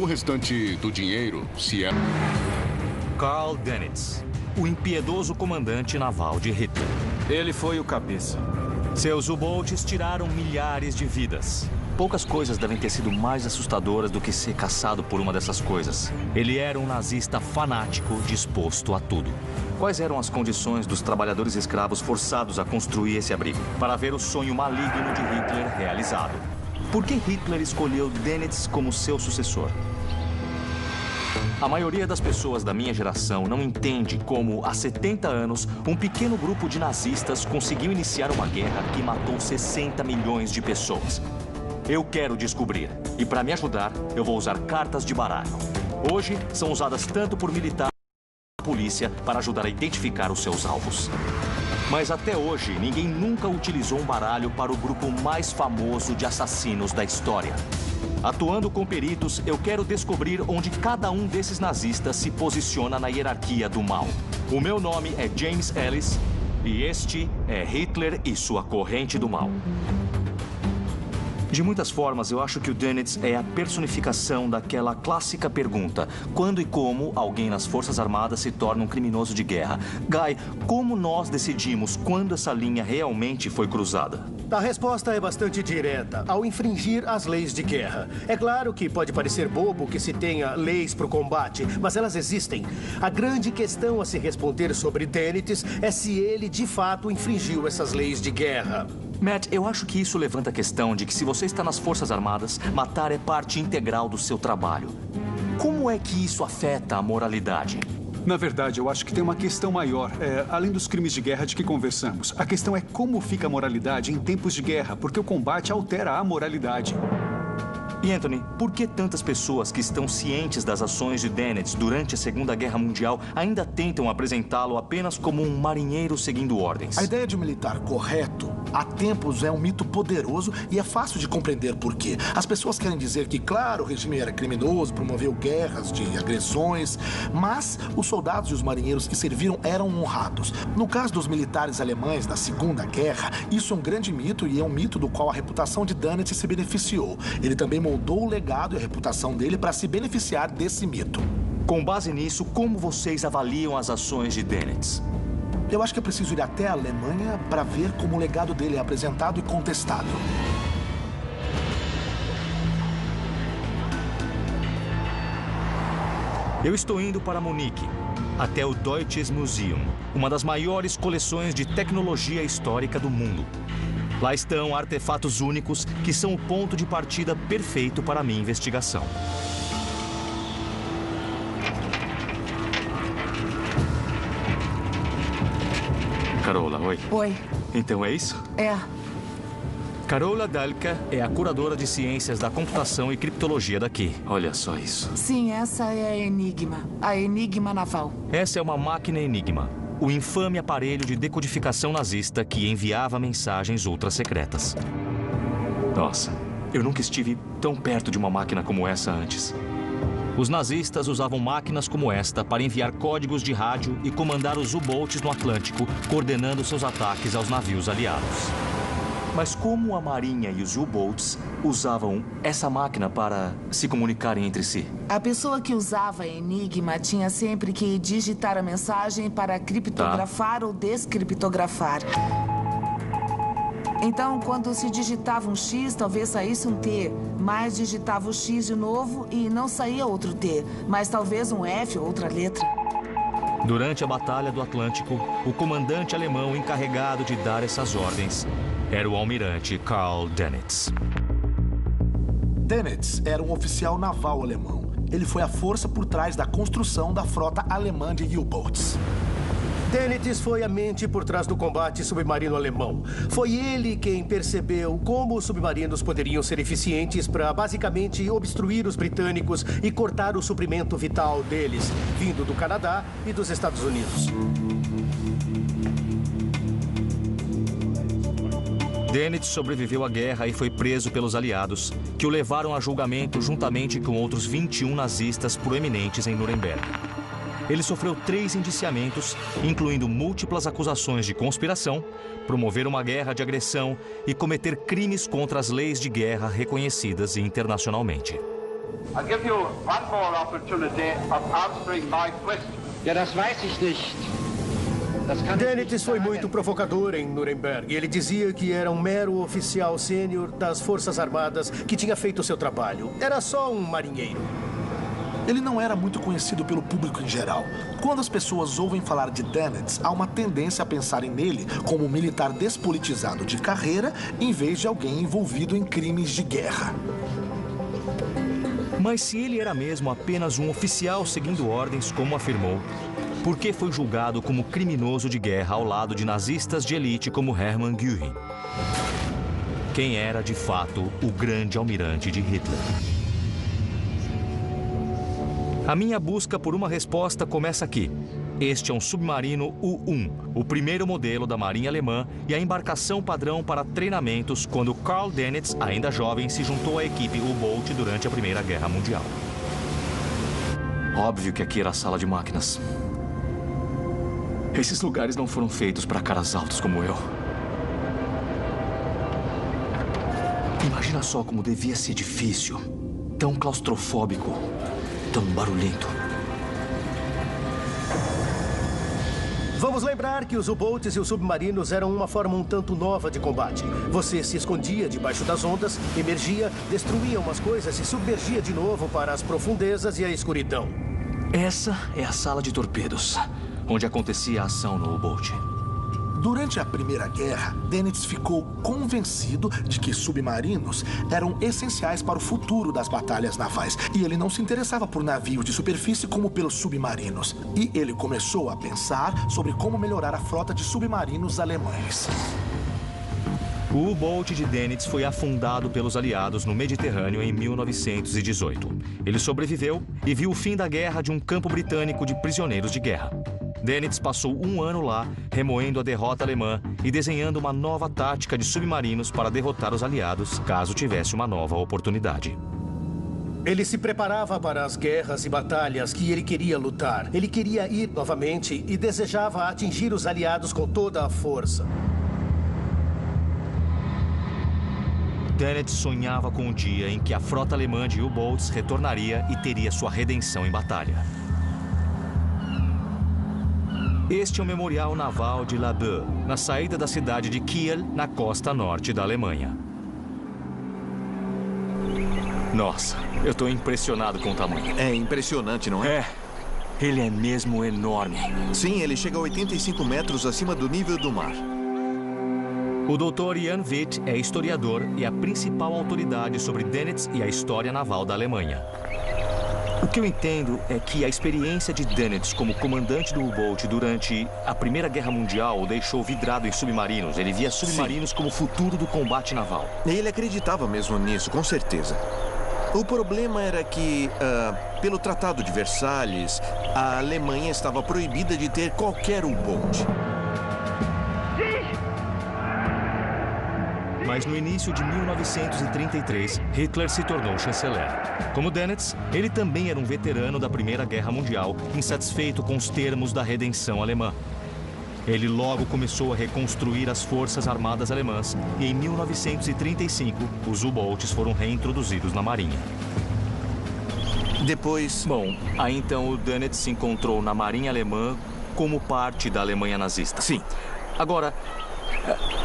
O restante do dinheiro, se é... Karl Dönitz, o impiedoso comandante naval de Hitler. Ele foi o cabeça. Seus U-Boats tiraram milhares de vidas. Poucas coisas devem ter sido mais assustadoras do que ser caçado por uma dessas coisas. Ele era um nazista fanático, disposto a tudo. Quais eram as condições dos trabalhadores escravos forçados a construir esse abrigo? Para ver o sonho maligno de Hitler realizado. Por que Hitler escolheu Dönitz como seu sucessor? A maioria das pessoas da minha geração não entende como, há 70 anos, um pequeno grupo de nazistas conseguiu iniciar uma guerra que matou 60 milhões de pessoas. Eu quero descobrir. E para me ajudar, eu vou usar cartas de baralho. Hoje, são usadas tanto por militares quanto por polícia para ajudar a identificar os seus alvos. Mas até hoje, ninguém nunca utilizou um baralho para o grupo mais famoso de assassinos da história. Atuando com peritos, eu quero descobrir onde cada um desses nazistas se posiciona na hierarquia do mal. O meu nome é James Ellis e este é Hitler e sua corrente do mal. De muitas formas, eu acho que o Dönitz é a personificação daquela clássica pergunta: quando e como alguém nas Forças Armadas se torna um criminoso de guerra? Guy, como nós decidimos quando essa linha realmente foi cruzada? A resposta é bastante direta: ao infringir as leis de guerra. É claro que pode parecer bobo que se tenha leis para o combate, mas elas existem. A grande questão a se responder sobre Dönitz é se ele de fato infringiu essas leis de guerra. Matt, eu acho que isso levanta a questão de que se você está nas Forças Armadas, matar é parte integral do seu trabalho. Como é que isso afeta a moralidade? Na verdade, eu acho que tem uma questão maior, além dos crimes de guerra de que conversamos. A questão é como fica a moralidade em tempos de guerra, porque o combate altera a moralidade. E Anthony, por que tantas pessoas que estão cientes das ações de Dönitz durante a Segunda Guerra Mundial ainda tentam apresentá-lo apenas como um marinheiro seguindo ordens? A ideia de um militar correto, há tempos, é um mito poderoso e é fácil de compreender por quê. As pessoas querem dizer que, claro, o regime era criminoso, promoveu guerras de agressões, mas os soldados e os marinheiros que serviram eram honrados. No caso dos militares alemães da Segunda Guerra, isso é um grande mito e é um mito do qual a reputação de Dönitz se beneficiou. Ele também moldou o legado e a reputação dele para se beneficiar desse mito. Com base nisso, como vocês avaliam as ações de Dönitz? Eu acho que é preciso ir até a Alemanha para ver como o legado dele é apresentado e contestado. Eu estou indo para Munique, até o Deutsches Museum, uma das maiores coleções de tecnologia histórica do mundo. Lá estão artefatos únicos que são o ponto de partida perfeito para a minha investigação. Carola, oi. Oi. Então é isso? É. Carola Dalka é a curadora de ciências da computação e criptologia daqui. Olha só isso. Sim, essa é a Enigma Naval. Essa é uma máquina Enigma. O infame aparelho de decodificação nazista que enviava mensagens ultra-secretas. Nossa, eu nunca estive tão perto de uma máquina como essa antes. Os nazistas usavam máquinas como esta para enviar códigos de rádio e comandar os U-Boats no Atlântico, coordenando seus ataques aos navios aliados. Mas como a Marinha e os U-Boats usavam essa máquina para se comunicarem entre si? A pessoa que usava a Enigma tinha sempre que digitar a mensagem para criptografar ou descriptografar. Então, quando se digitava um X, talvez saísse um T. Mas digitava o X de novo e não saía outro T. Mas talvez um F ou outra letra. Durante a Batalha do Atlântico, o comandante alemão encarregado de dar essas ordens era o almirante Karl Dönitz. Dönitz era um oficial naval alemão. Ele foi a força por trás da construção da frota alemã de U-Boats. Dönitz foi a mente por trás do combate submarino alemão. Foi ele quem percebeu como os submarinos poderiam ser eficientes para, basicamente, obstruir os britânicos e cortar o suprimento vital deles, vindo do Canadá e dos Estados Unidos. Dönitz sobreviveu à guerra e foi preso pelos aliados, que o levaram a julgamento juntamente com outros 21 nazistas proeminentes em Nuremberg. Ele sofreu 3 indiciamentos, incluindo múltiplas acusações de conspiração, promover uma guerra de agressão e cometer crimes contra as leis de guerra reconhecidas internacionalmente. I'll give you one more opportunity of answering my question. Ja, das weiß ich nicht. Dennett foi muito provocador em Nuremberg. Ele dizia que era um mero oficial sênior das Forças Armadas que tinha feito o seu trabalho. Era só um marinheiro. Ele não era muito conhecido pelo público em geral. Quando as pessoas ouvem falar de Dennett, há uma tendência a pensarem nele como um militar despolitizado de carreira, em vez de alguém envolvido em crimes de guerra. Mas se ele era mesmo apenas um oficial seguindo ordens, como afirmou, por que foi julgado como criminoso de guerra ao lado de nazistas de elite como Hermann Göring? Quem era, de fato, o grande almirante de Hitler? A minha busca por uma resposta começa aqui. Este é um submarino U-1, o primeiro modelo da Marinha Alemã e a embarcação padrão para treinamentos quando Karl Dönitz, ainda jovem, se juntou à equipe U-Boot durante a Primeira Guerra Mundial. Óbvio que aqui era a sala de máquinas. Esses lugares não foram feitos para caras altos como eu. Imagina só como devia ser difícil, tão claustrofóbico, tão barulhento. Vamos lembrar que os U-Boats e os submarinos eram uma forma um tanto nova de combate. Você se escondia debaixo das ondas, emergia, destruía umas coisas e submergia de novo para as profundezas e a escuridão. Essa é a sala de torpedos, onde acontecia a ação no U-Boat. Durante a Primeira Guerra, Dönitz ficou convencido de que submarinos eram essenciais para o futuro das batalhas navais. E ele não se interessava por navios de superfície como pelos submarinos. E ele começou a pensar sobre como melhorar a frota de submarinos alemães. O U-Boat de Dönitz foi afundado pelos aliados no Mediterrâneo em 1918. Ele sobreviveu e viu o fim da guerra de um campo britânico de prisioneiros de guerra. Dönitz passou um ano lá, remoendo a derrota alemã e desenhando uma nova tática de submarinos para derrotar os aliados, caso tivesse uma nova oportunidade. Ele se preparava para as guerras e batalhas que ele queria lutar. Ele queria ir novamente e desejava atingir os aliados com toda a força. Dönitz sonhava com o dia em que a frota alemã de U-Boats retornaria e teria sua redenção em batalha. Este é o Memorial Naval de Laboe, na saída da cidade de Kiel, na costa norte da Alemanha. Nossa, eu estou impressionado com o tamanho. É impressionante, não é? Ele é mesmo enorme. Sim, ele chega a 85 metros acima do nível do mar. O Dr. Jan Witt é historiador e a principal autoridade sobre Dönitz e a história naval da Alemanha. O que eu entendo é que a experiência de Dönitz como comandante do U-Boat durante a Primeira Guerra Mundial o deixou vidrado em submarinos. Ele via submarinos como o futuro do combate naval. Ele acreditava mesmo nisso, com certeza. O problema era que, pelo Tratado de Versalhes, a Alemanha estava proibida de ter qualquer U-Boat. Mas no início de 1933, Hitler se tornou chanceler. Como Dönitz, ele também era um veterano da Primeira Guerra Mundial, insatisfeito com os termos da redenção alemã. Ele logo começou a reconstruir as forças armadas alemãs e em 1935, os U-Boats foram reintroduzidos na Marinha. Depois... Bom, aí então o Dönitz se encontrou na Marinha Alemã como parte da Alemanha nazista. Sim. Agora...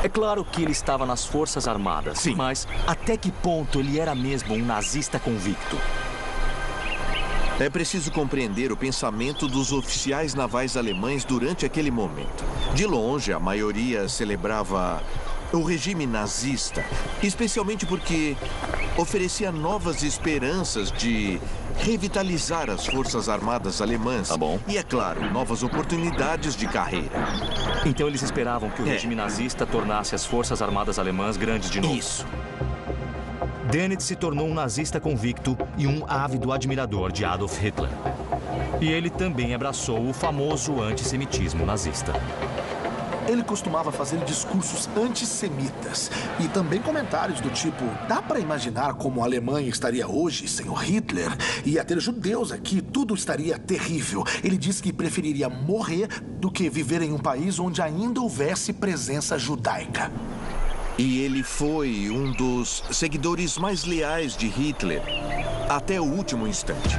é claro que ele estava nas Forças Armadas, sim, mas até que ponto ele era mesmo um nazista convicto? É preciso compreender o pensamento dos oficiais navais alemães durante aquele momento. De longe, a maioria celebrava o regime nazista, especialmente porque oferecia novas esperanças de revitalizar as forças armadas alemãs. Tá bom. E, é claro, novas oportunidades de carreira. Então eles esperavam que o regime nazista tornasse as forças armadas alemãs grandes de novo. Isso. Dönitz se tornou um nazista convicto e um ávido admirador de Adolf Hitler. E ele também abraçou o famoso antissemitismo nazista. Ele costumava fazer discursos antissemitas e também comentários do tipo: dá para imaginar como a Alemanha estaria hoje sem o Hitler? Ia ter judeus aqui, tudo estaria terrível. Ele disse que preferiria morrer do que viver em um país onde ainda houvesse presença judaica. E ele foi um dos seguidores mais leais de Hitler. até o último instante.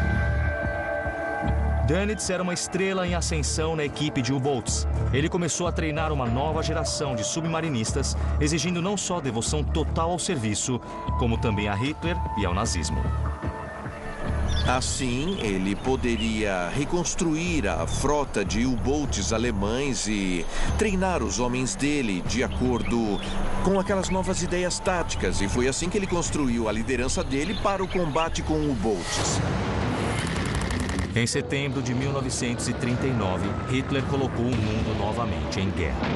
Dönitz era uma estrela em ascensão na equipe de U-Boats. Ele começou a treinar uma nova geração de submarinistas, exigindo não só devoção total ao serviço, como também a Hitler e ao nazismo. Assim, ele poderia reconstruir a frota de U-Boats alemães e treinar os homens dele de acordo com aquelas novas ideias táticas. E foi assim que ele construiu a liderança dele para o combate com U-Boats. Em setembro de 1939, Hitler colocou o mundo novamente em guerra.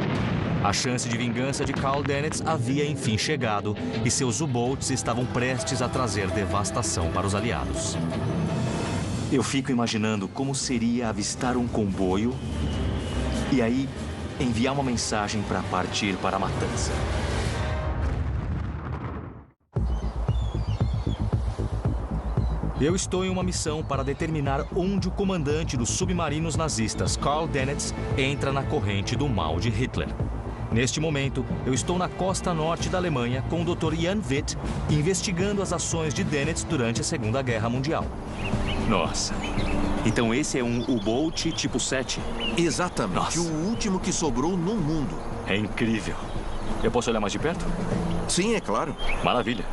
A chance de vingança de Karl Dönitz havia enfim chegado e seus U-Boats estavam prestes a trazer devastação para os aliados. Eu fico imaginando como seria avistar um comboio e aí enviar uma mensagem para partir para a matança. Eu estou em uma missão para determinar onde o comandante dos submarinos nazistas, Karl Dönitz, entra na corrente do mal de Hitler. Neste momento, eu estou na costa norte da Alemanha com o Dr. Jan Witt, investigando as ações de Dönitz durante a Segunda Guerra Mundial. Nossa, então esse é um U-Boat tipo 7? Exatamente, Nossa. O último que sobrou no mundo. É incrível. Eu posso olhar mais de perto? Sim, é claro. Maravilha.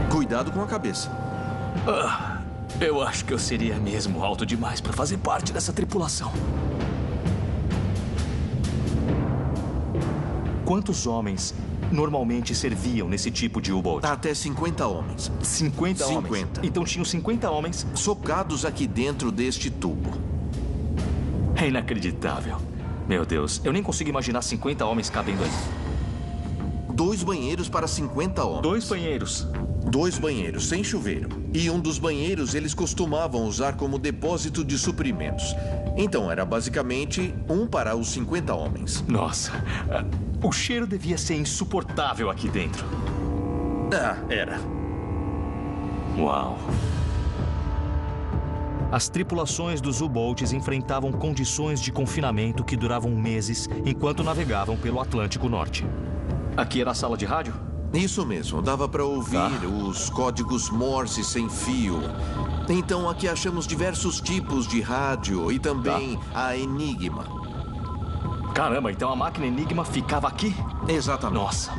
Cuidado com a cabeça. Eu acho que eu seria mesmo alto demais para fazer parte dessa tripulação. Quantos homens normalmente serviam nesse tipo de U-Boat? Até 50 homens. 50 homens? 50. Então tinham 50 homens Socados aqui dentro deste tubo. É inacreditável. Meu Deus, eu nem consigo imaginar 50 homens cabendo ali. 2 banheiros para 50 homens. 2 banheiros. 2 banheiros, sem chuveiro. E um dos banheiros eles costumavam usar como depósito de suprimentos. Então era basicamente um para os 50 homens. Nossa, o cheiro devia ser insuportável aqui dentro. Era. Uau. As tripulações dos U-Boats enfrentavam condições de confinamento que duravam meses enquanto navegavam pelo Atlântico Norte. Aqui era a sala de rádio? Isso mesmo, dava para ouvir os códigos Morse sem fio. Então aqui achamos diversos tipos de rádio e também a Enigma. Caramba, então a máquina Enigma ficava aqui? Exatamente. Nossa.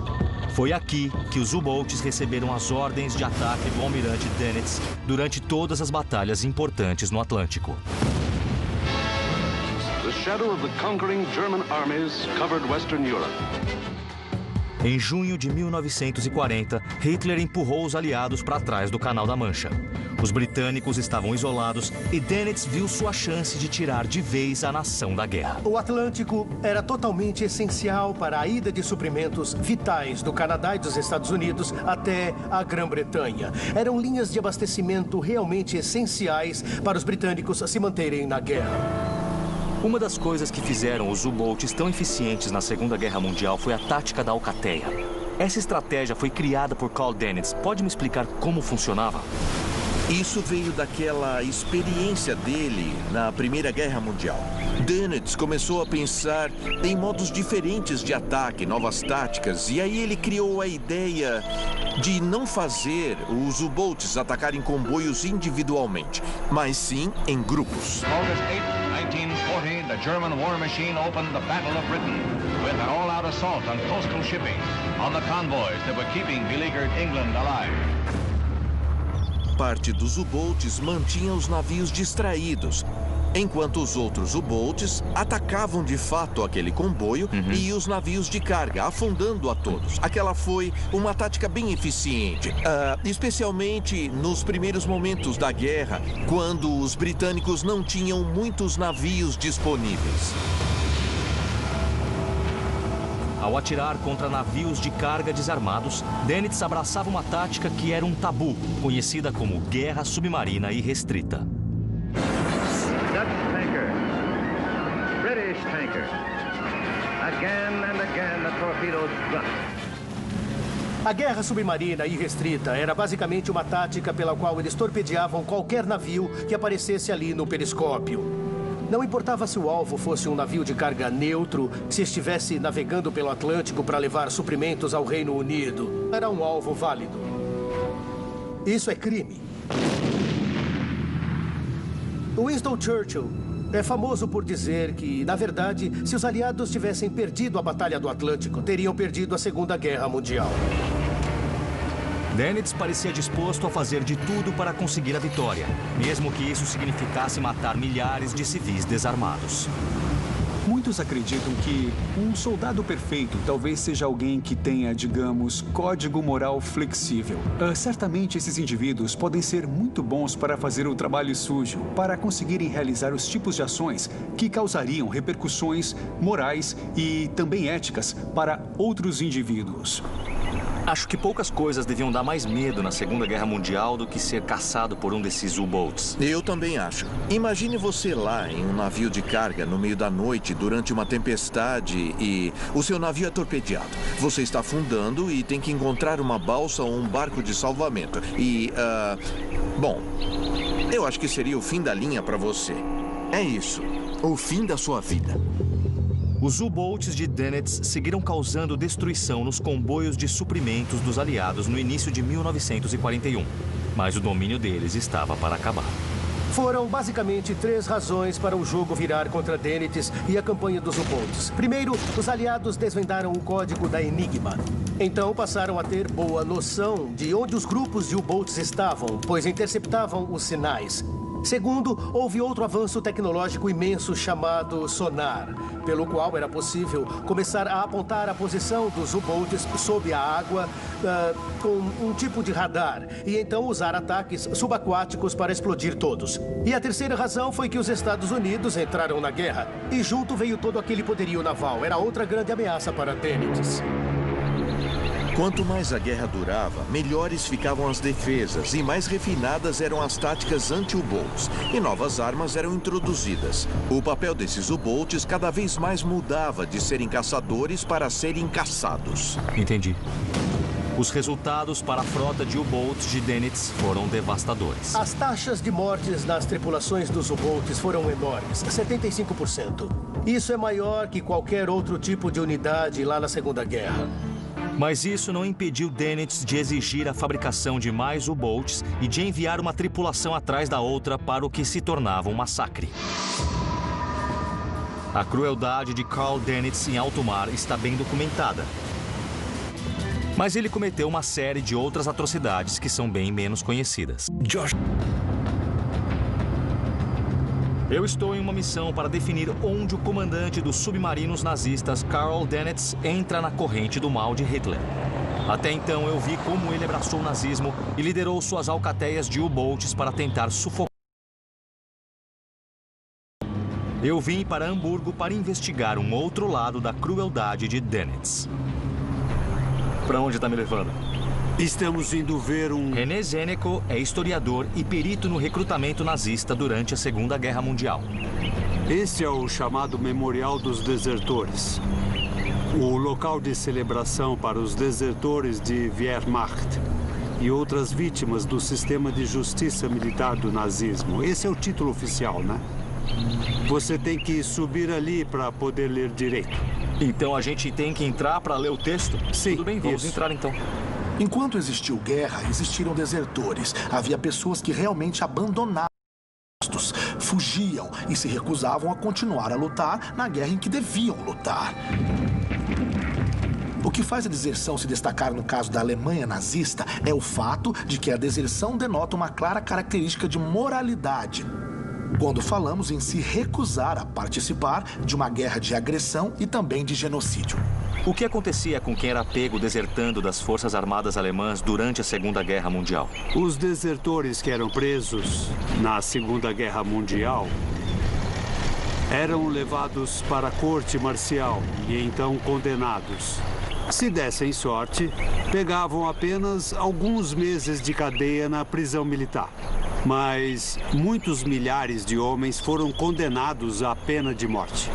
Foi aqui que os U-Boats receberam as ordens de ataque do almirante Dönitz durante todas as batalhas importantes no Atlântico. The shadow of the conquering German armies covered Western Europe. Em junho de 1940, Hitler empurrou os aliados para trás do Canal da Mancha. Os britânicos estavam isolados e Dönitz viu sua chance de tirar de vez a nação da guerra. O Atlântico era totalmente essencial para a ida de suprimentos vitais do Canadá e dos Estados Unidos até a Grã-Bretanha. Eram linhas de abastecimento realmente essenciais para os britânicos se manterem na guerra. Uma das coisas que fizeram os U-Boats tão eficientes na Segunda Guerra Mundial foi a tática da alcateia. Essa estratégia foi criada por Karl Dönitz. Pode me explicar como funcionava? Isso veio daquela experiência dele na Primeira Guerra Mundial. Dönitz começou a pensar em modos diferentes de ataque, novas táticas, e aí ele criou a ideia de não fazer os U-Boats atacarem comboios individualmente, mas sim em grupos. August 8, 1940, the German war machine opened the Battle of Britain with an all-out assault on coastal shipping, on the convoys that were keeping beleaguered England alive. Parte dos U-Boats mantinha os navios distraídos, enquanto os outros U-Boats atacavam de fato aquele comboio e os navios de carga, afundando a todos. Aquela foi uma tática bem eficiente, especialmente nos primeiros momentos da guerra, quando os britânicos não tinham muitos navios disponíveis. Ao atirar contra navios de carga desarmados, Dönitz abraçava uma tática que era um tabu, conhecida como guerra submarina irrestrita. Dutch tanker, British tanker. Again and again the torpedoes struck. A guerra submarina irrestrita era basicamente uma tática pela qual eles torpedeavam qualquer navio que aparecesse ali no periscópio. Não importava se o alvo fosse um navio de carga neutro, se estivesse navegando pelo Atlântico para levar suprimentos ao Reino Unido. Era um alvo válido. Isso é crime. Winston Churchill é famoso por dizer que, na verdade, se os aliados tivessem perdido a Batalha do Atlântico, teriam perdido a Segunda Guerra Mundial. Dennett parecia disposto a fazer de tudo para conseguir a vitória, mesmo que isso significasse matar milhares de civis desarmados. Muitos acreditam que um soldado perfeito talvez seja alguém que tenha, digamos, código moral flexível. Certamente esses indivíduos podem ser muito bons para fazer o trabalho sujo, para conseguirem realizar os tipos de ações que causariam repercussões morais e também éticas para outros indivíduos. Acho que poucas coisas deviam dar mais medo na Segunda Guerra Mundial do que ser caçado por um desses U-boats. Eu também acho. Imagine você lá em um navio de carga no meio da noite durante uma tempestade e o seu navio é torpedeado. Você está afundando e tem que encontrar uma balsa ou um barco de salvamento. Bom, eu acho que seria o fim da linha para você. É isso. O fim da sua vida. Os U-boats de Dennett seguiram causando destruição nos comboios de suprimentos dos aliados no início de 1941. Mas o domínio deles estava para acabar. Foram basicamente 3 razões para o jogo virar contra Dennett e a campanha dos U-boats. Primeiro, os aliados desvendaram o código da Enigma. Então passaram a ter boa noção de onde os grupos de U-boats estavam, pois interceptavam os sinais. Segundo, houve outro avanço tecnológico imenso chamado sonar, pelo qual era possível começar a apontar a posição dos U-boats sob a água com um tipo de radar e então usar ataques subaquáticos para explodir todos. E a terceira razão foi que os Estados Unidos entraram na guerra e junto veio todo aquele poderio naval. Era outra grande ameaça para Dennett. Quanto mais a guerra durava, melhores ficavam as defesas e mais refinadas eram as táticas anti-U-boats e novas armas eram introduzidas. O papel desses U-boats cada vez mais mudava de serem caçadores para serem caçados. Entendi. Os resultados para a frota de U-boats de Dennett foram devastadores. As taxas de mortes nas tripulações dos U-boats foram enormes, 75%. Isso é maior que qualquer outro tipo de unidade lá na Segunda Guerra. Mas isso não impediu Dennett de exigir a fabricação de mais U-boats e de enviar uma tripulação atrás da outra para o que se tornava um massacre. A crueldade de Carl Dennett em alto mar está bem documentada. Mas ele cometeu uma série de outras atrocidades que são bem menos conhecidas. Eu estou em uma missão para definir onde o comandante dos submarinos nazistas, Carl Dennett, entra na corrente do mal de Hitler. Até então, eu vi como ele abraçou o nazismo e liderou suas alcateias de U-boats para tentar sufocar. Eu vim para Hamburgo para investigar um outro lado da crueldade de Dennett. Para onde está me levando? Estamos indo ver um... René Zeneco é historiador e perito no recrutamento nazista durante a Segunda Guerra Mundial. Esse é o chamado Memorial dos Desertores. O local de celebração para os desertores de Wehrmacht e outras vítimas do sistema de justiça militar do nazismo. Esse é o título oficial, né? Você tem que subir ali para poder ler direito. Então a gente tem que entrar para ler o texto? Sim, tudo bem, vamos entrar então. Enquanto existiu guerra, existiram desertores. Havia pessoas que realmente abandonaram os postos, fugiam e se recusavam a continuar a lutar na guerra em que deviam lutar. O que faz a deserção se destacar no caso da Alemanha nazista é o fato de que a deserção denota uma clara característica de moralidade. Quando falamos em se recusar a participar de uma guerra de agressão e também de genocídio. O que acontecia com quem era pego desertando das Forças Armadas Alemãs durante a Segunda Guerra Mundial? Os desertores que eram presos na Segunda Guerra Mundial eram levados para a corte marcial e então condenados. Se dessem sorte, pegavam apenas alguns meses de cadeia na prisão militar. Mas muitos milhares de homens foram condenados à pena de morte.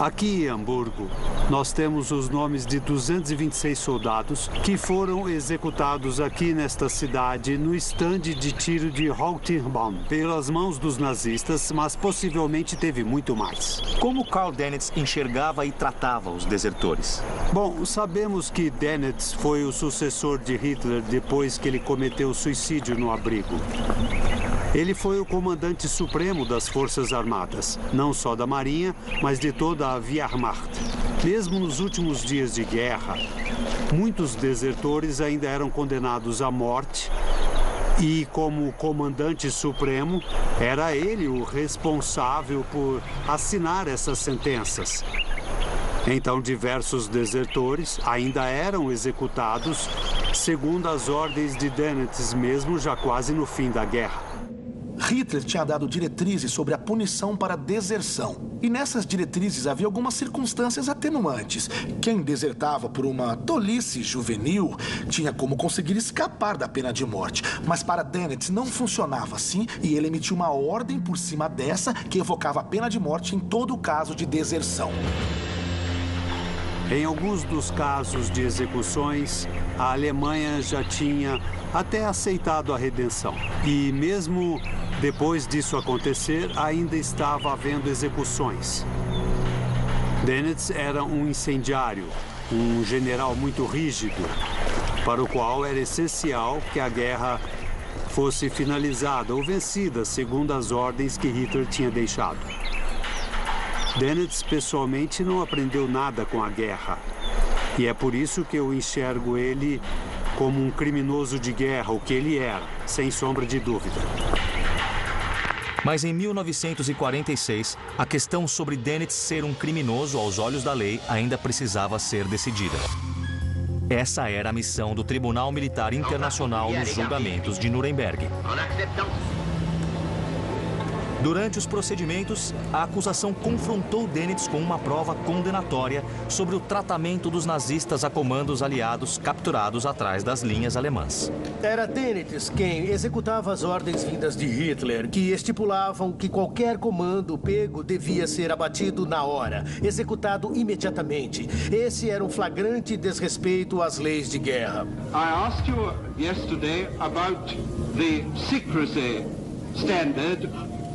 Aqui em Hamburgo, nós temos os nomes de 226 soldados que foram executados aqui nesta cidade no estande de tiro de Rottenbaum pelas mãos dos nazistas, mas possivelmente teve muito mais. Como Karl Dönitz enxergava e tratava os desertores? Bom, sabemos que Dönitz foi o sucessor de Hitler depois que ele cometeu suicídio no abrigo. Ele foi o comandante supremo das Forças Armadas, não só da Marinha, mas de toda a Wehrmacht. Mesmo nos últimos dias de guerra, muitos desertores ainda eram condenados à morte e, como comandante supremo, era ele o responsável por assinar essas sentenças. Então, diversos desertores ainda eram executados segundo as ordens de Dönitz, mesmo já quase no fim da guerra. Hitler tinha dado diretrizes sobre a punição para deserção. E nessas diretrizes havia algumas circunstâncias atenuantes. Quem desertava por uma tolice juvenil tinha como conseguir escapar da pena de morte. Mas para Dönitz não funcionava assim e ele emitiu uma ordem por cima dessa que evocava a pena de morte em todo caso de deserção. Em alguns dos casos de execuções, a Alemanha já tinha até aceitado a redenção. E mesmo depois disso acontecer, ainda estava havendo execuções. Dönitz era um incendiário, um general muito rígido, para o qual era essencial que a guerra fosse finalizada ou vencida segundo as ordens que Hitler tinha deixado. Dönitz, pessoalmente, não aprendeu nada com a guerra. E é por isso que eu enxergo ele como um criminoso de guerra, o que ele era, sem sombra de dúvida. Mas em 1946, a questão sobre Dönitz ser um criminoso aos olhos da lei ainda precisava ser decidida. Essa era a missão do Tribunal Militar Internacional nos julgamentos de Nuremberg. Durante os procedimentos, a acusação confrontou Dönitz com uma prova condenatória sobre o tratamento dos nazistas a comandos aliados capturados atrás das linhas alemãs. Era Dönitz quem executava as ordens vindas de Hitler, que estipulavam que qualquer comando pego devia ser abatido na hora, executado imediatamente. Esse era um flagrante desrespeito às leis de guerra. I asked you yesterday about the secrecy standard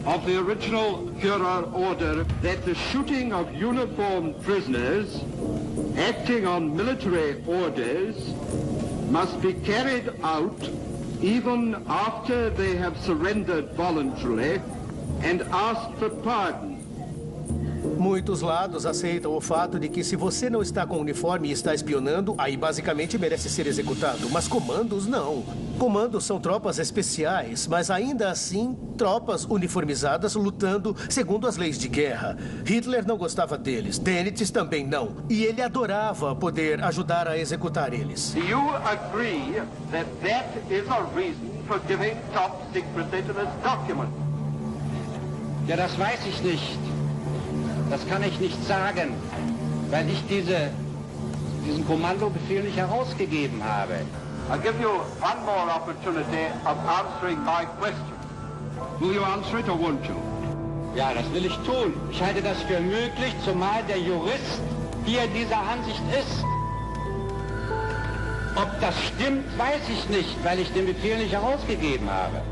of the original Führer order that the shooting of uniformed prisoners acting on military orders must be carried out even after they have surrendered voluntarily and asked for pardon. Muitos lados aceitam o fato de que se você não está com uniforme e está espionando, aí basicamente merece ser executado. Mas comandos não. Comandos são tropas especiais, mas ainda assim, tropas uniformizadas lutando segundo as leis de guerra. Hitler não gostava deles, Dönitz também não. E ele adorava poder ajudar a executar eles. Do you agree that that is a reason for giving top secrecy to this document? Ja, das weiß ich nicht. Das kann ich nicht sagen, weil ich diesen Kommandobefehl nicht herausgegeben habe. I'll give you one more opportunity of answering my question. Will you answer it or won't you? Ja, das will ich tun. Ich halte das für möglich, zumal der Jurist hier dieser Ansicht ist. Ob das stimmt, weiß ich nicht, weil ich den Befehl nicht herausgegeben habe.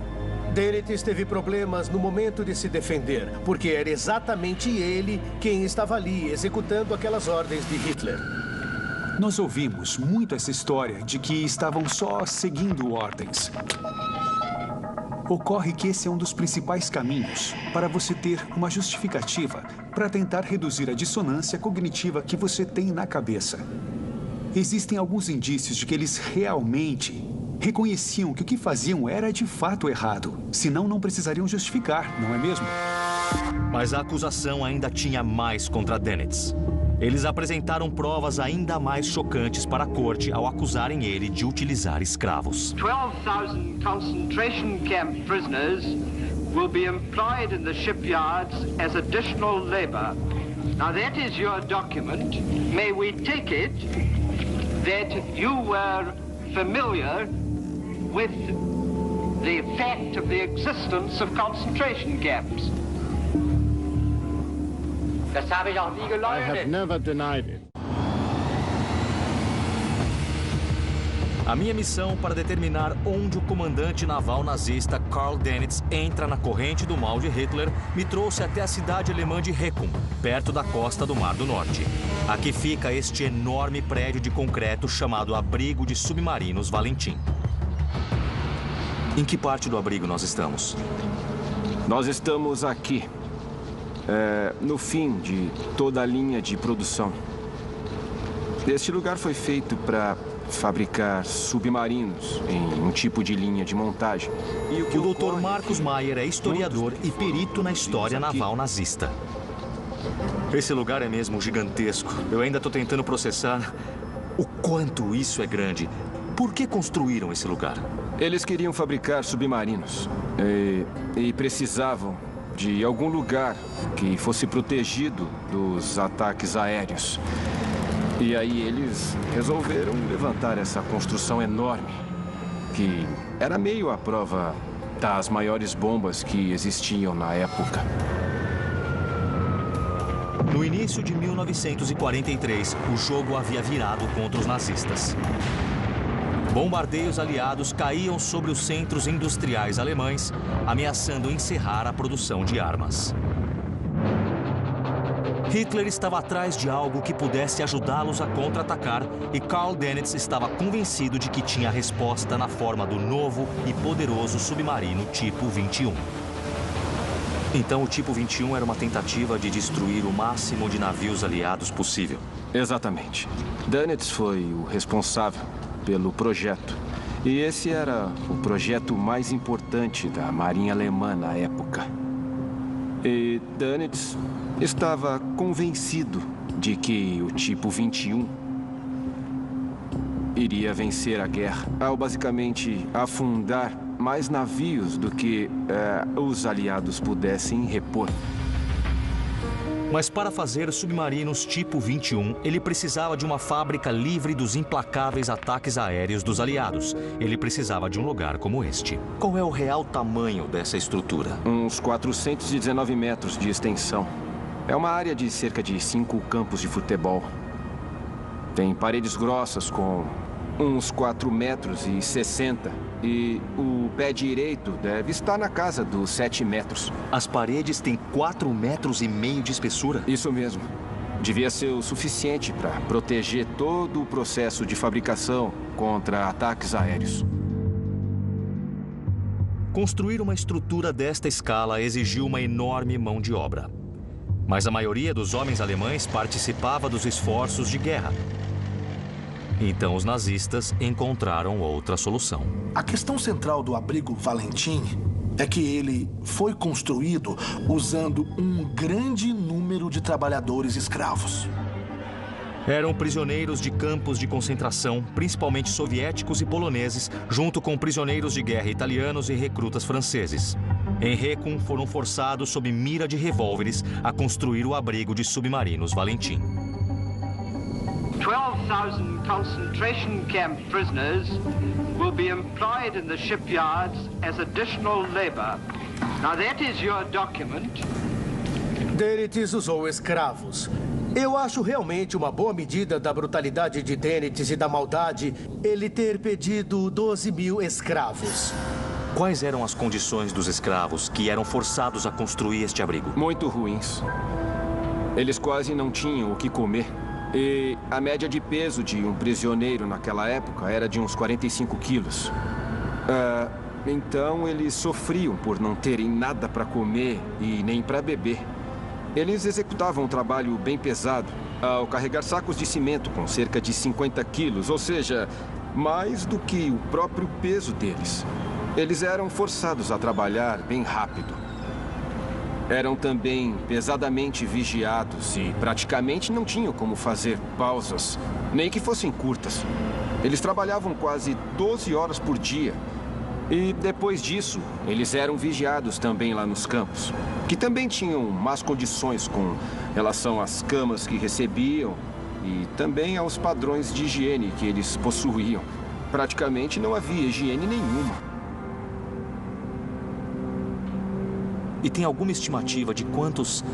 Dönitz teve problemas no momento de se defender, porque era exatamente ele quem estava ali executando aquelas ordens de Hitler. Nós ouvimos muito essa história de que estavam só seguindo ordens. Ocorre que esse é um dos principais caminhos para você ter uma justificativa para tentar reduzir a dissonância cognitiva que você tem na cabeça. Existem alguns indícios de que eles realmente reconheciam que o que faziam era de fato errado. Senão, não precisariam justificar, não é mesmo? Mas a acusação ainda tinha mais contra Dönitz. Eles apresentaram provas ainda mais chocantes para a corte ao acusarem ele de utilizar escravos. 12,000 concentration camp prisoners will be employed in the shipyards as additional labor. Now that is your document. May we take it that you were familiar with the fact of the existence of concentration camps? Das habe ich auch nie I have geleugnet. never denied it. A minha missão para determinar onde o comandante naval nazista Karl Dönitz entra na corrente do mal de Hitler me trouxe até a cidade alemã de Heckum, perto da costa do Mar do Norte. Aqui fica este enorme prédio de concreto chamado Abrigo de Submarinos Valentim. Em que parte do abrigo nós estamos? Nós estamos aqui, no fim de toda a linha de produção. Este lugar foi feito para fabricar submarinos em um tipo de linha de montagem. E o Dr. Marcus Mayer é historiador e perito na história naval nazista. Esse lugar é mesmo gigantesco. Eu ainda estou tentando processar o quanto isso é grande. Por que construíram esse lugar? Eles queriam fabricar submarinos e precisavam de algum lugar que fosse protegido dos ataques aéreos. E aí eles resolveram levantar essa construção enorme, que era meio à prova das maiores bombas que existiam na época. No início de 1943, o jogo havia virado contra os nazistas. Bombardeios aliados caíam sobre os centros industriais alemães, ameaçando encerrar a produção de armas. Hitler estava atrás de algo que pudesse ajudá-los a contra-atacar e Karl Dönitz estava convencido de que tinha a resposta na forma do novo e poderoso submarino Tipo 21. Então o Tipo 21 era uma tentativa de destruir o máximo de navios aliados possível. Exatamente. Dönitz foi o responsável pelo projeto. E esse era o projeto mais importante da Marinha Alemã na época. E Dönitz estava convencido de que o Tipo 21 iria vencer a guerra ao basicamente afundar mais navios do que os aliados pudessem repor. Mas para fazer submarinos Tipo 21, ele precisava de uma fábrica livre dos implacáveis ataques aéreos dos aliados. Ele precisava de um lugar como este. Qual é o real tamanho dessa estrutura? Uns 419 metros de extensão. É uma área de cerca de 5 campos de futebol. Tem paredes grossas com uns 4,60 metros. E o pé direito deve estar na casa dos 7 metros. As paredes têm 4,5 metros de espessura? Isso mesmo. Devia ser o suficiente para proteger todo o processo de fabricação contra ataques aéreos. Construir uma estrutura desta escala exigiu uma enorme mão de obra. Mas a maioria dos homens alemães participava dos esforços de guerra. Então os nazistas encontraram outra solução. A questão central do abrigo Valentim é que ele foi construído usando um grande número de trabalhadores escravos. Eram prisioneiros de campos de concentração, principalmente soviéticos e poloneses, junto com prisioneiros de guerra italianos e recrutas franceses. Em Heckum, foram forçados sob mira de revólveres a construir o abrigo de submarinos Valentim. 12,000 concentration camp prisoners will be employed in the shipyards as additional labor. Now that is your document. Dönitz usou escravos. Eu acho realmente uma boa medida da brutalidade de Dönitz e da maldade ele ter pedido 12.000 escravos. Quais eram as condições dos escravos que eram forçados a construir este abrigo? Muito ruins. Eles quase não tinham o que comer. E a média de peso de um prisioneiro naquela época era de uns 45 quilos. Então eles sofriam por não terem nada para comer e nem para beber. Eles executavam um trabalho bem pesado ao carregar sacos de cimento com cerca de 50 quilos, ou seja, mais do que o próprio peso deles. Eles eram forçados a trabalhar bem rápido. Eram também pesadamente vigiados e praticamente não tinham como fazer pausas, nem que fossem curtas. Eles trabalhavam quase 12 horas por dia. E depois disso, eles eram vigiados também lá nos campos, que também tinham más condições com relação às camas que recebiam e também aos padrões de higiene que eles possuíam. Praticamente não havia higiene nenhuma. E tem alguma estimativa de quantos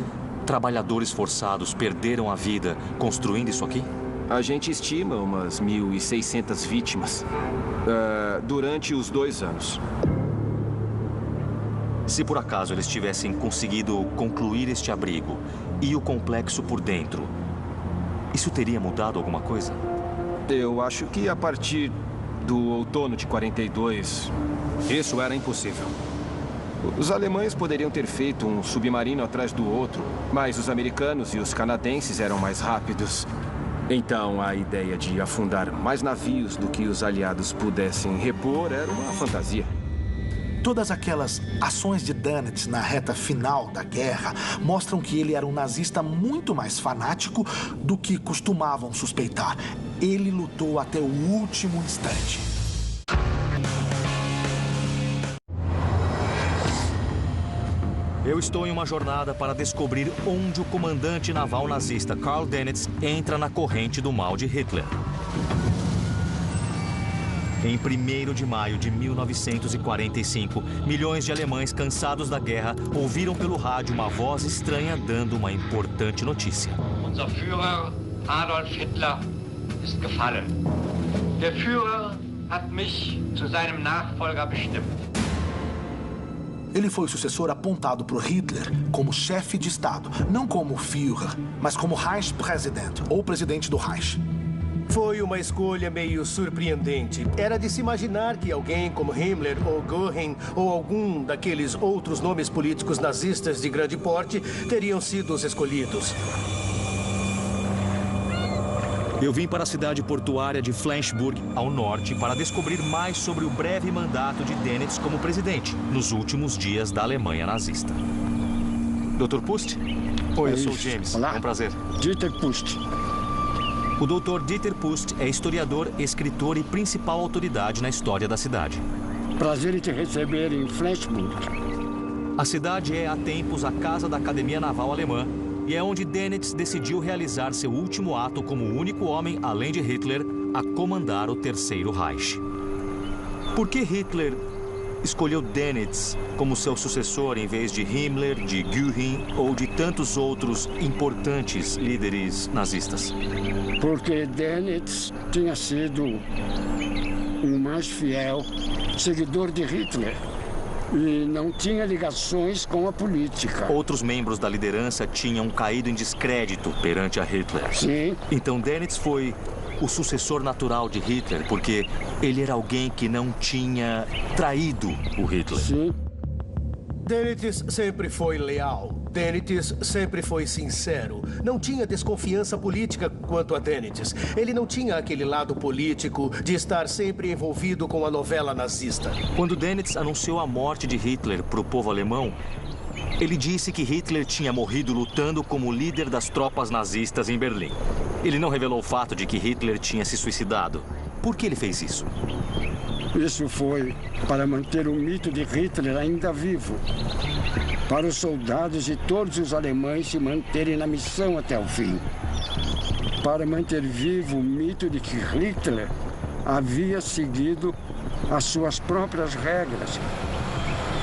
trabalhadores forçados perderam a vida construindo isso aqui? A gente estima umas 1.600 vítimas durante os 2 anos. Se por acaso eles tivessem conseguido concluir este abrigo e o complexo por dentro, isso teria mudado alguma coisa? Eu acho que a partir do outono de 42, isso era impossível. Os alemães poderiam ter feito um submarino atrás do outro, mas os americanos e os canadenses eram mais rápidos. Então, a ideia de afundar mais navios do que os aliados pudessem repor era uma fantasia. Todas aquelas ações de Dönitz na reta final da guerra mostram que ele era um nazista muito mais fanático do que costumavam suspeitar. Ele lutou até o último instante. Eu estou em uma jornada para descobrir onde o comandante naval nazista Karl Dönitz entra na corrente do mal de Hitler. Em 1º de maio de 1945, milhões de alemães cansados da guerra ouviram pelo rádio uma voz estranha dando uma importante notícia. Unser Führer Adolf Hitler ist gefallen. Der Führer hat mich zu seinem Nachfolger bestimmt. Ele foi o sucessor apontado por Hitler como chefe de Estado, não como Führer, mas como Reichspräsident, ou presidente do Reich. Foi uma escolha meio surpreendente. Era de se imaginar que alguém como Himmler ou Göring ou algum daqueles outros nomes políticos nazistas de grande porte teriam sido os escolhidos. Eu vim para a cidade portuária de Flensburg, ao norte, para descobrir mais sobre o breve mandato de Dönitz como presidente, nos últimos dias da Alemanha nazista. Dr. Pust? Oi, eu sou o James. Olá. É um prazer. Dieter Pust. O Dr. Dieter Pust é historiador, escritor e principal autoridade na história da cidade. Prazer em te receber em Flensburg. A cidade é, há tempos, a casa da Academia Naval Alemã e é onde Dönitz decidiu realizar seu último ato como o único homem, além de Hitler, a comandar o Terceiro Reich. Por que Hitler escolheu Dönitz como seu sucessor em vez de Himmler, de Göring ou de tantos outros importantes líderes nazistas? Porque Dönitz tinha sido o mais fiel seguidor de Hitler e não tinha ligações com a política. Outros membros da liderança tinham caído em descrédito perante a Hitler. Sim. Então Dönitz foi o sucessor natural de Hitler, porque ele era alguém que não tinha traído o Hitler. Sim. Dönitz sempre foi leal. Dönitz sempre foi sincero. Não tinha desconfiança política quanto a Dönitz. Ele não tinha aquele lado político de estar sempre envolvido com a novela nazista. Quando Dönitz anunciou a morte de Hitler para o povo alemão, ele disse que Hitler tinha morrido lutando como líder das tropas nazistas em Berlim. Ele não revelou o fato de que Hitler tinha se suicidado. Por que ele fez isso? Isso foi para manter o mito de Hitler ainda vivo. Para os soldados e todos os alemães se manterem na missão até o fim. Para manter vivo o mito de que Hitler havia seguido as suas próprias regras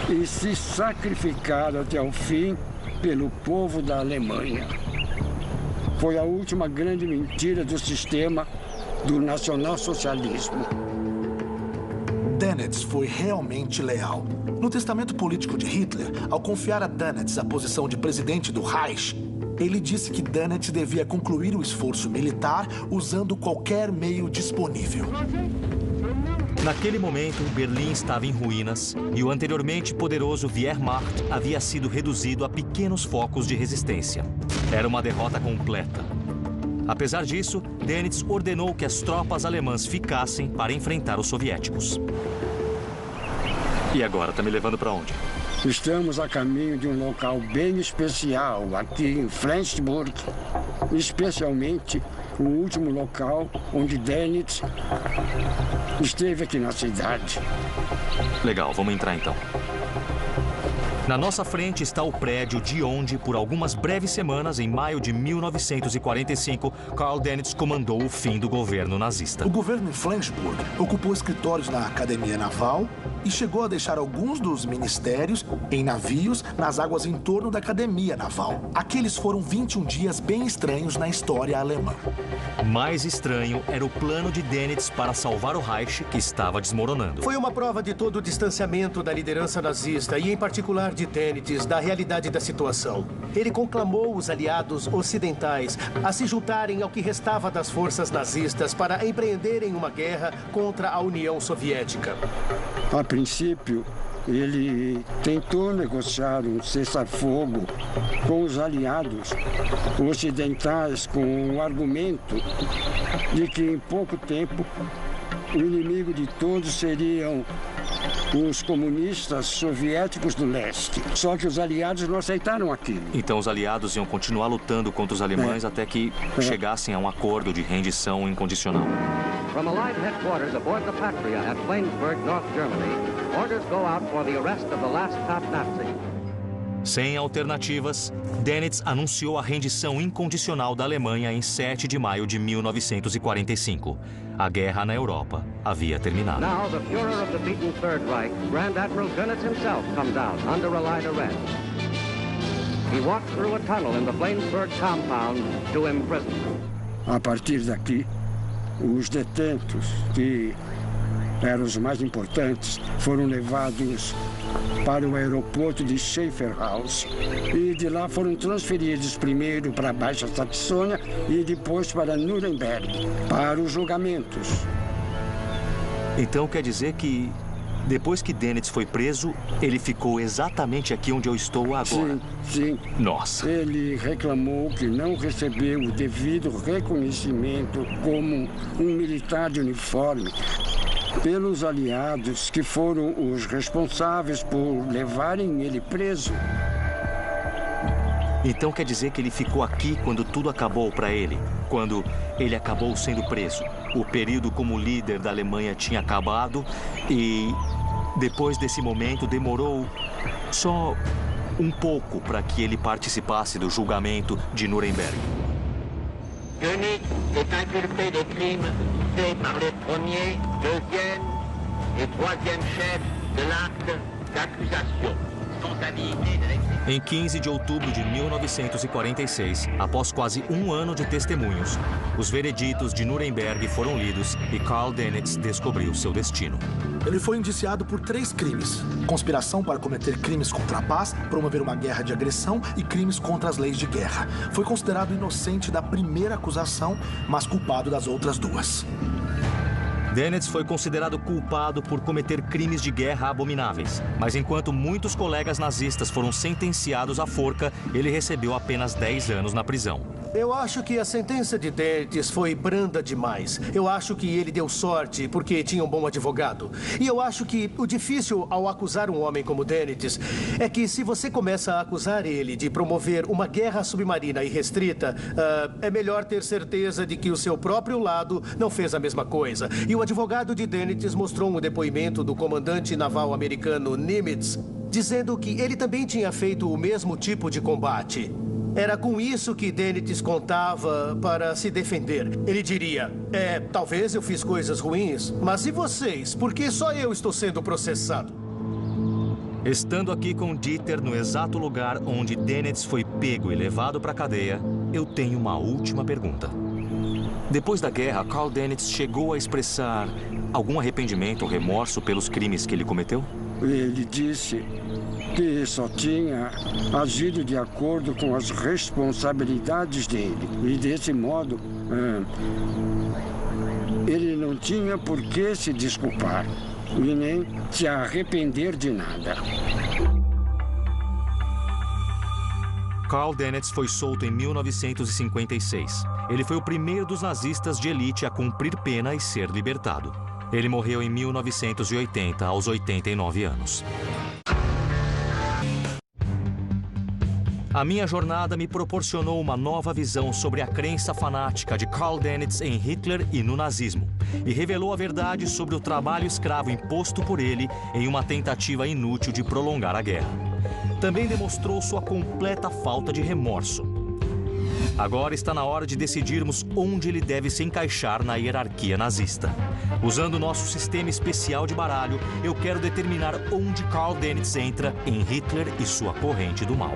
e se sacrificado até o fim pelo povo da Alemanha. Foi a última grande mentira do sistema do nacionalsocialismo. Dönitz foi realmente leal. No testamento político de Hitler, ao confiar a Dönitz a posição de presidente do Reich, ele disse que Dönitz devia concluir o esforço militar usando qualquer meio disponível. Naquele momento, Berlim estava em ruínas e o anteriormente poderoso Wehrmacht havia sido reduzido a pequenos focos de resistência. Era uma derrota completa. Apesar disso, Dönitz ordenou que as tropas alemãs ficassem para enfrentar os soviéticos. E agora, tá me levando para onde? Estamos a caminho de um local bem especial aqui em Flensburg, especialmente o último local onde Dönitz esteve aqui na cidade. Legal, vamos entrar então. Na nossa frente está o prédio de onde, por algumas breves semanas, em maio de 1945, Karl Dönitz comandou o fim do governo nazista. O governo em Flensburg ocupou escritórios na Academia Naval, e chegou a deixar alguns dos ministérios em navios nas águas em torno da Academia Naval. Aqueles foram 21 dias bem estranhos na história alemã. Mais estranho era o plano de Dönitz para salvar o Reich, que estava desmoronando. Foi uma prova de todo o distanciamento da liderança nazista e, em particular, de Dönitz, da realidade da situação. Ele conclamou os aliados ocidentais a se juntarem ao que restava das forças nazistas para empreenderem uma guerra contra a União Soviética. A princípio, ele tentou negociar um cessar-fogo com os aliados ocidentais com o argumento de que em pouco tempo o inimigo de todos seriam os comunistas soviéticos do leste. Só que os aliados não aceitaram aquilo. Então os aliados iam continuar lutando contra os alemães até que chegassem a um acordo de rendição incondicional. From Allied headquarters aboard the Patria at Flensburg, North Germany, orders go out for the arrest of the last top Nazi. Sem alternativas, Dönitz anunciou a rendição incondicional da Alemanha em 7 de maio de 1945. A guerra na Europa havia terminado. Now the Führer of the beaten Third Reich, Grand Admiral Dönitz himself, comes out under Allied arrest. He walks through a tunnel in the Flensburg compound to imprisonment. A partir daqui, os detentos, que eram os mais importantes, foram levados para o aeroporto de Schaeferhaus e de lá foram transferidos primeiro para a Baixa Saxônia e depois para Nuremberg, para os julgamentos. Então quer dizer que, depois que Dönitz foi preso, ele ficou exatamente aqui onde eu estou agora? Sim. Nossa. Ele reclamou que não recebeu o devido reconhecimento como um militar de uniforme pelos aliados que foram os responsáveis por levarem ele preso. Então quer dizer que ele ficou aqui quando tudo acabou para ele? Quando ele acabou sendo preso? O período como líder da Alemanha tinha acabado e depois desse momento demorou só um pouco para que ele participasse do julgamento de Nuremberg. Dönitz est inculpé des crimes faits par les premiers, deuxième et troisième chefs de l'acte d'accusation. Em 15 de outubro de 1946, após quase um ano de testemunhos, os vereditos de Nuremberg foram lidos e Karl Dönitz descobriu seu destino. Ele foi indiciado por 3 crimes: conspiração para cometer crimes contra a paz, promover uma guerra de agressão e crimes contra as leis de guerra. Foi considerado inocente da primeira acusação, mas culpado das outras 2. Dönitz foi considerado culpado por cometer crimes de guerra abomináveis. Mas enquanto muitos colegas nazistas foram sentenciados à forca, ele recebeu apenas 10 anos na prisão. Eu acho que a sentença de Dönitz foi branda demais. Eu acho que ele deu sorte porque tinha um bom advogado. E eu acho que o difícil ao acusar um homem como Dönitz é que se você começa a acusar ele de promover uma guerra submarina irrestrita, é melhor ter certeza de que o seu próprio lado não fez a mesma coisa. E o advogado de Dönitz mostrou um depoimento do comandante naval americano Nimitz, dizendo que ele também tinha feito o mesmo tipo de combate. Era com isso que Dönitz contava para se defender. Ele diria, talvez eu fiz coisas ruins, mas e vocês? Por que só eu estou sendo processado? Estando aqui com Dieter no exato lugar onde Dönitz foi pego e levado para a cadeia, eu tenho uma última pergunta. Depois da guerra, Karl Dönitz chegou a expressar algum arrependimento ou remorso pelos crimes que ele cometeu? Ele disse que só tinha agido de acordo com as responsabilidades dele. E desse modo, ele não tinha por que se desculpar e nem se arrepender de nada. Karl Dönitz foi solto em 1956. Ele foi o primeiro dos nazistas de elite a cumprir pena e ser libertado. Ele morreu em 1980, aos 89 anos. A minha jornada me proporcionou uma nova visão sobre a crença fanática de Karl Dönitz em Hitler e no nazismo, e revelou a verdade sobre o trabalho escravo imposto por ele em uma tentativa inútil de prolongar a guerra. Também demonstrou sua completa falta de remorso. Agora está na hora de decidirmos onde ele deve se encaixar na hierarquia nazista. Usando o nosso sistema especial de baralho, eu quero determinar onde Karl Dönitz entra em Hitler e sua corrente do mal.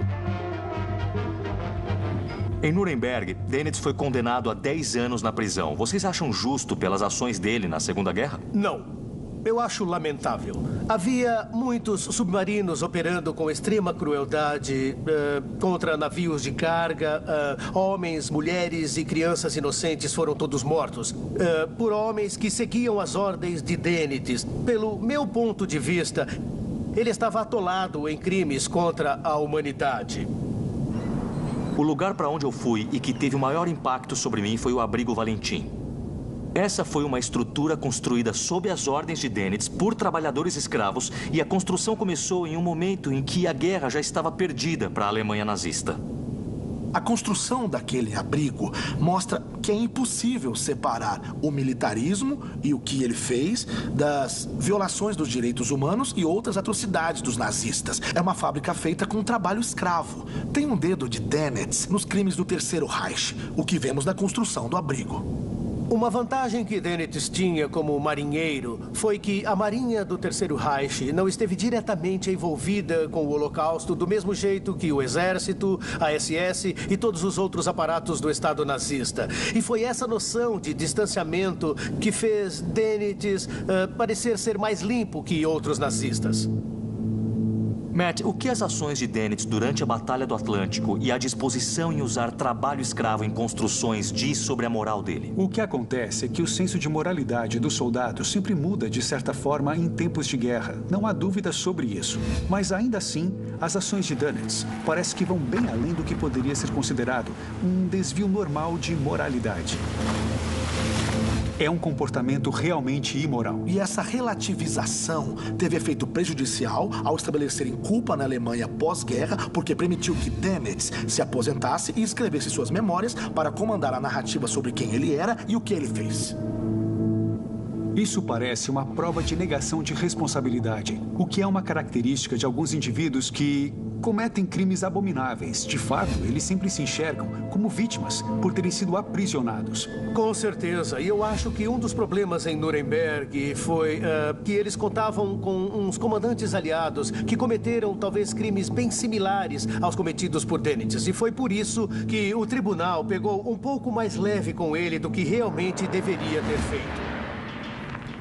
Em Nuremberg, Dönitz foi condenado a 10 anos na prisão. Vocês acham justo pelas ações dele na Segunda Guerra? Não. Eu acho lamentável. Havia muitos submarinos operando com extrema crueldade contra navios de carga. Homens, mulheres e crianças inocentes foram todos mortos por homens que seguiam as ordens de Dönitz. Pelo meu ponto de vista, ele estava atolado em crimes contra a humanidade. O lugar para onde eu fui e que teve o maior impacto sobre mim foi o Abrigo Valentim. Essa foi uma estrutura construída sob as ordens de Dönitz por trabalhadores escravos e a construção começou em um momento em que a guerra já estava perdida para a Alemanha nazista. A construção daquele abrigo mostra que é impossível separar o militarismo e o que ele fez das violações dos direitos humanos e outras atrocidades dos nazistas. É uma fábrica feita com trabalho escravo. Tem um dedo de Dönitz nos crimes do Terceiro Reich, o que vemos na construção do abrigo. Uma vantagem que Dönitz tinha como marinheiro foi que a marinha do Terceiro Reich não esteve diretamente envolvida com o Holocausto do mesmo jeito que o Exército, a SS e todos os outros aparatos do Estado nazista. E foi essa noção de distanciamento que fez Dönitz parecer ser mais limpo que outros nazistas. Matt, o que as ações de Dönitz durante a Batalha do Atlântico e a disposição em usar trabalho escravo em construções diz sobre a moral dele? O que acontece é que o senso de moralidade dos soldados sempre muda de certa forma em tempos de guerra. Não há dúvida sobre isso. Mas ainda assim, as ações de Dönitz parece que vão bem além do que poderia ser considerado um desvio normal de moralidade. É um comportamento realmente imoral. E essa relativização teve efeito prejudicial ao estabelecerem culpa na Alemanha pós-guerra, porque permitiu que Dönitz se aposentasse e escrevesse suas memórias para comandar a narrativa sobre quem ele era e o que ele fez. Isso parece uma prova de negação de responsabilidade, o que é uma característica de alguns indivíduos que cometem crimes abomináveis. De fato, eles sempre se enxergam como vítimas por terem sido aprisionados. Com certeza. E eu acho que um dos problemas em Nuremberg foi que eles contavam com uns comandantes aliados que cometeram talvez crimes bem similares aos cometidos por Dönitz. E foi por isso que o tribunal pegou um pouco mais leve com ele do que realmente deveria ter feito.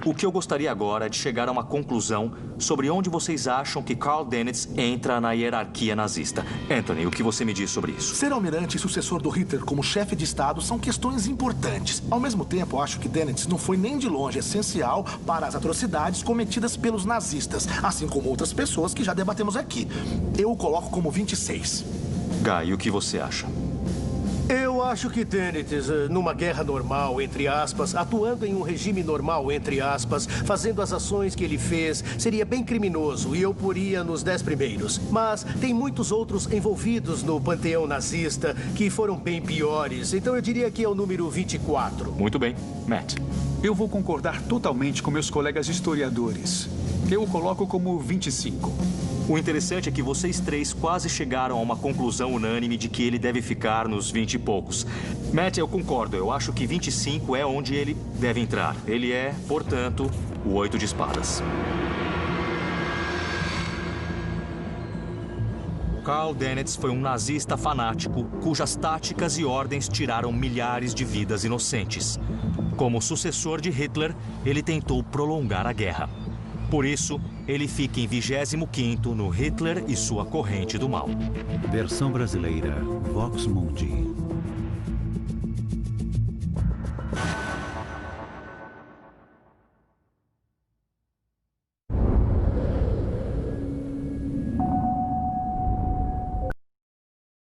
O que eu gostaria agora é de chegar a uma conclusão sobre onde vocês acham que Karl Dönitz entra na hierarquia nazista. Anthony, o que você me diz sobre isso? Ser almirante e sucessor do Hitler como chefe de Estado são questões importantes. Ao mesmo tempo, acho que Dönitz não foi nem de longe essencial para as atrocidades cometidas pelos nazistas, assim como outras pessoas que já debatemos aqui. Eu o coloco como 26. Guy, o que você acha? Eu acho que Dönitz, numa guerra normal, entre aspas, atuando em um regime normal, entre aspas, fazendo as ações que ele fez, seria bem criminoso e eu poria nos 10 primeiros. Mas tem muitos outros envolvidos no panteão nazista que foram bem piores, então eu diria que é o número 24. Muito bem. Matt? Eu vou concordar totalmente com meus colegas historiadores. Eu o coloco como 25. O interessante é que vocês três quase chegaram a uma conclusão unânime de que ele deve ficar nos 20 e poucos. Matt, eu concordo. Eu acho que 25 é onde ele deve entrar. Ele é, portanto, o 8 de espadas. Karl Dönitz foi um nazista fanático cujas táticas e ordens tiraram milhares de vidas inocentes. Como sucessor de Hitler, ele tentou prolongar a guerra. Por isso, ele fica em 25º no Hitler e sua corrente do mal. Versão brasileira, Vox Mundi.